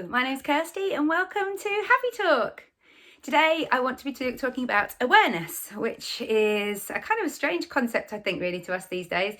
Hello, my name's Kirsty and welcome to Happy Talk. Today I want to be talking about awareness, which is a kind of a strange concept, I think, really, to us these days.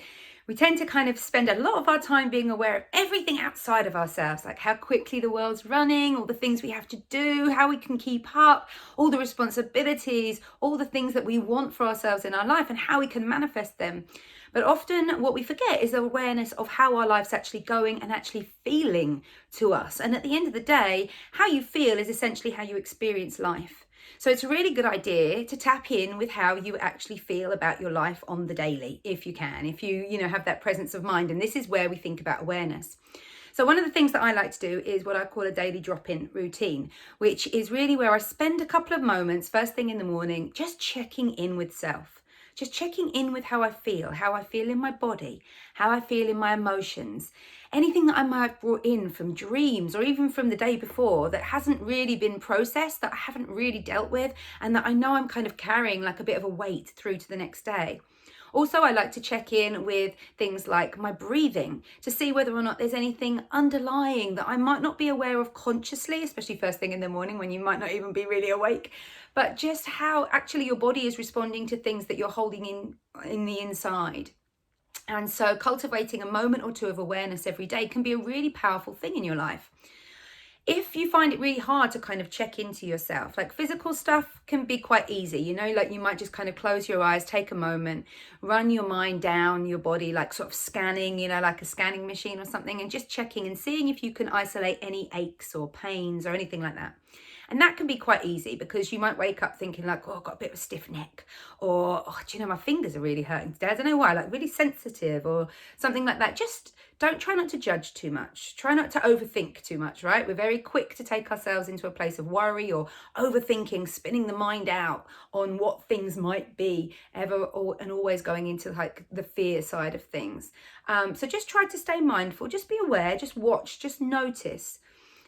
We tend to kind of spend a lot of our time being aware of everything outside of ourselves, like how quickly the world's running, all the things we have to do, how we can keep up, all the responsibilities, all the things that we want for ourselves in our life and how we can manifest them. But often what we forget is the awareness of how our life's actually going and actually feeling to us. And at the end of the day, how you feel is essentially how you experience life. So it's a really good idea to tap in with how you actually feel about your life on the daily, if you can, if you have that presence of mind. And this is where we think about awareness. So one of the things that I like to do is what I call a daily drop-in routine, which is really where I spend a couple of moments first thing in the morning, just checking in with self. Just checking in with how I feel in my body, how I feel in my emotions, anything that I might have brought in from dreams or even from the day before that hasn't really been processed, that I haven't really dealt with, and that I know I'm kind of carrying like a bit of a weight through to the next day. Also, I like to check in with things like my breathing to see whether or not there's anything underlying that I might not be aware of consciously, especially first thing in the morning when you might not even be really awake, but just how actually your body is responding to things that you're holding in the inside. And so cultivating a moment or two of awareness every day can be a really powerful thing in your life. If you find it really hard to kind of check into yourself, like physical stuff can be quite easy, like you might just kind of close your eyes, take a moment, run your mind down your body, like sort of scanning, like a scanning machine or something, and just checking and seeing if you can isolate any aches or pains or anything like that. And that can be quite easy because you might wake up thinking like, oh, I've got a bit of a stiff neck, or, oh, do you know, my fingers are really hurting today. I don't know why, like really sensitive or something like that. Just try not to judge too much. Try not to overthink too much, right? We're very quick to take ourselves into a place of worry or overthinking, spinning the mind out on what things might be and always going into like the fear side of things. So just try to stay mindful, just be aware, just watch, just notice.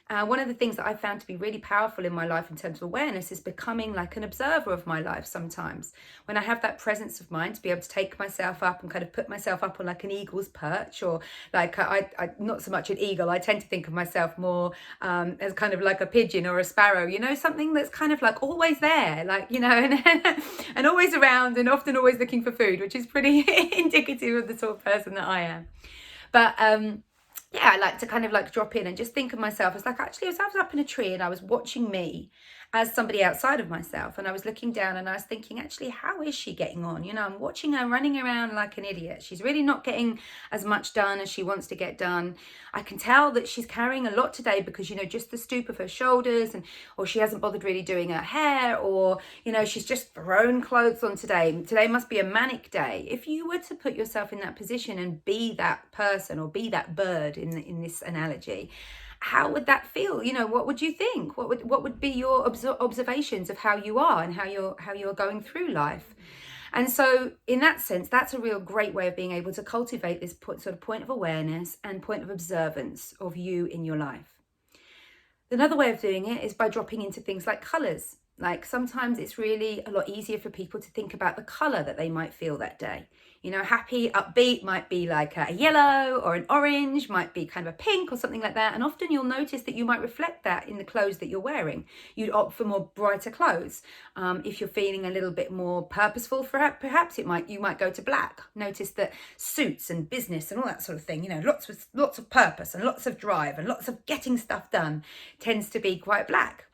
One of the things that I found to be really powerful in my life in terms of awareness is becoming like an observer of my life sometimes. When I have that presence of mind to be able to take myself up and kind of put myself up on like an eagle's perch, or like I not so much an eagle, I tend to think of myself more as kind of like a pigeon or a sparrow, something that's kind of like always there, like, and always around and often always looking for food, which is pretty indicative of the sort of person that I am. But yeah, I like to kind of like drop in and just think of myself as like, actually, as I was up in a tree and I was watching me as somebody outside of myself, and I was looking down and I was thinking, actually, how is she getting on? I'm watching her running around like an idiot. She's really not getting as much done as she wants to get done. I can tell that she's carrying a lot today because, just the stoop of her shoulders, or she hasn't bothered really doing her hair, or, she's just thrown clothes on today. Today must be a manic day. If you were to put yourself in that position and be that person or be that bird in this analogy, how would that feel? What would you think? What would be your observations of how you are and how you're going through life? And so in that sense, that's a real great way of being able to cultivate this sort of point of awareness and point of observance of you in your life. Another way of doing it is by dropping into things like colors. Like sometimes it's really a lot easier for people to think about the color that they might feel that day. Happy, upbeat might be like a yellow, or an orange might be kind of a pink or something like that. And often you'll notice that you might reflect that in the clothes that you're wearing. You'd opt for more brighter clothes. If you're feeling a little bit more purposeful, perhaps you might go to black. Notice that suits and business and all that sort of thing, lots of purpose and lots of drive and lots of getting stuff done tends to be quite black.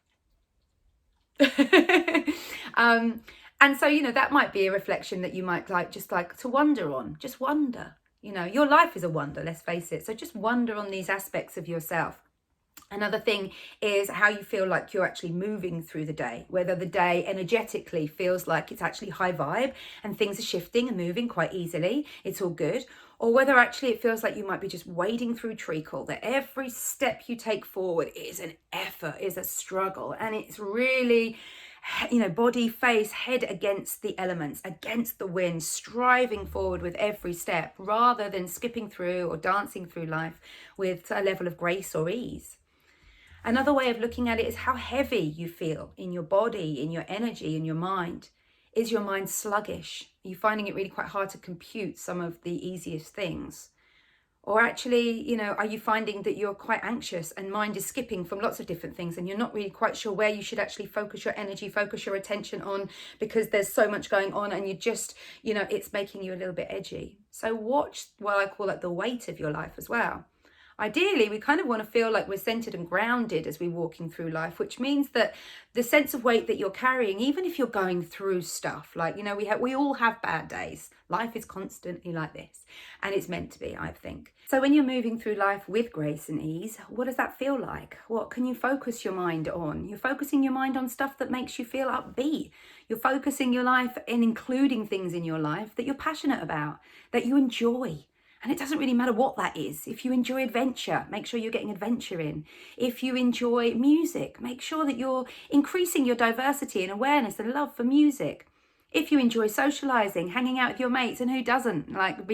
And so, that might be a reflection that you might like to wonder on. Just wonder. Your life is a wonder, let's face it. So just wonder on these aspects of yourself. Another thing is how you feel like you're actually moving through the day, whether the day energetically feels like it's actually high vibe and things are shifting and moving quite easily. It's all good. Or whether actually it feels like you might be just wading through treacle, that every step you take forward is an effort, is a struggle. And it's really, body, face, head against the elements, against the wind, striving forward with every step rather than skipping through or dancing through life with a level of grace or ease. Another way of looking at it is how heavy you feel in your body, in your energy, in your mind. Is your mind sluggish? Are you finding it really quite hard to compute some of the easiest things? Or actually, you know, are you finding that you're quite anxious and mind is skipping from lots of different things and you're not really quite sure where you should actually focus your energy, focus your attention on, because there's so much going on and you just, you know, it's making you a little bit edgy. So watch what I call like the weight of your life as well. Ideally, we kind of want to feel like we're centered and grounded as we're walking through life, which means that the sense of weight that you're carrying, even if you're going through stuff, like, you know, we all have bad days. Life is constantly like this, and it's meant to be, I think. So when you're moving through life with grace and ease, what does that feel like? What can you focus your mind on? You're focusing your mind on stuff that makes you feel upbeat. You're focusing your life in including things in your life that you're passionate about, that you enjoy. And it doesn't really matter what that is. If you enjoy adventure, make sure you're getting adventure in. If you enjoy music, make sure that you're increasing your diversity and awareness and love for music. If you enjoy socializing, hanging out with your mates, and who doesn't like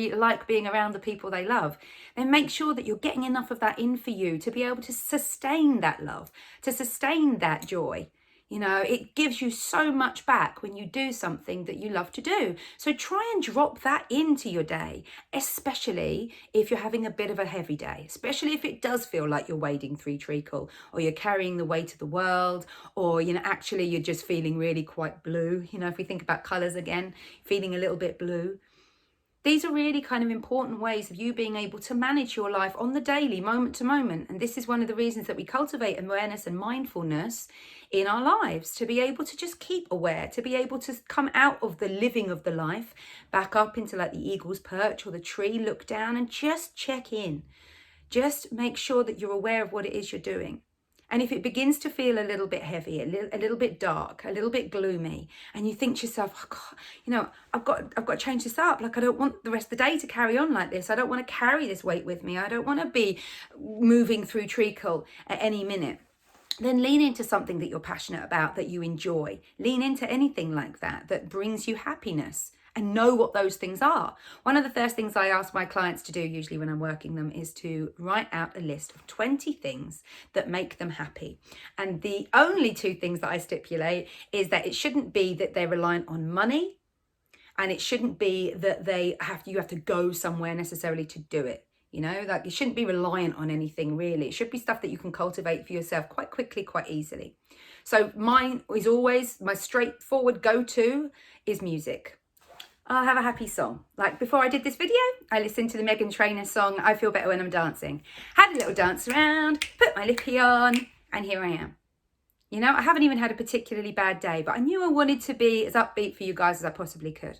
being around the people they love, then make sure that you're getting enough of that in for you to be able to sustain that love, to sustain that joy. You know, it gives you so much back when you do something that you love to do. So try and drop that into your day, especially if you're having a bit of a heavy day, especially if it does feel like you're wading through treacle, or you're carrying the weight of the world, or, you know, actually you're just feeling really quite blue. You know, if we think about colours again, feeling a little bit blue. These are really kind of important ways of you being able to manage your life on the daily, moment to moment. And this is one of the reasons that we cultivate awareness and mindfulness in our lives, to be able to just keep aware, to be able to come out of the living of the life, back up into like the eagle's perch or the tree, look down and just check in. Just make sure that you're aware of what it is you're doing. And if it begins to feel a little bit heavy, a little bit dark, a little bit gloomy, and you think to yourself, oh God, you know, I've got to change this up. Like, I don't want the rest of the day to carry on like this. I don't want to carry this weight with me. I don't want to be moving through treacle at any minute. Then lean into something that you're passionate about, that you enjoy. Lean into anything like that, that brings you happiness. And know what those things are. One of the first things I ask my clients to do, usually when I'm working them, is to write out a list of 20 things that make them happy. And the only 2 things that I stipulate is that it shouldn't be that they're reliant on money, and it shouldn't be that you have to go somewhere necessarily to do it. You know, like, you shouldn't be reliant on anything really. It should be stuff that you can cultivate for yourself quite quickly, quite easily. So mine is always, my straightforward go-to is music. I'll have a happy song. Like before I did this video, I listened to the Meghan Trainor song, I Feel Better When I'm Dancing. Had a little dance around, put my lippy on, and here I am. You know, I haven't even had a particularly bad day, but I knew I wanted to be as upbeat for you guys as I possibly could.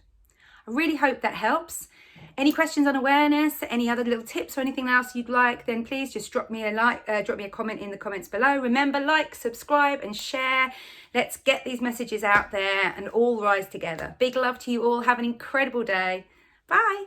I really hope that helps. Any questions on awareness, any other little tips or anything else you'd like, then please just drop me a comment in the comments below. Remember, like, subscribe and share. Let's get these messages out there and all rise together. Big love to you all. Have an incredible day. Bye.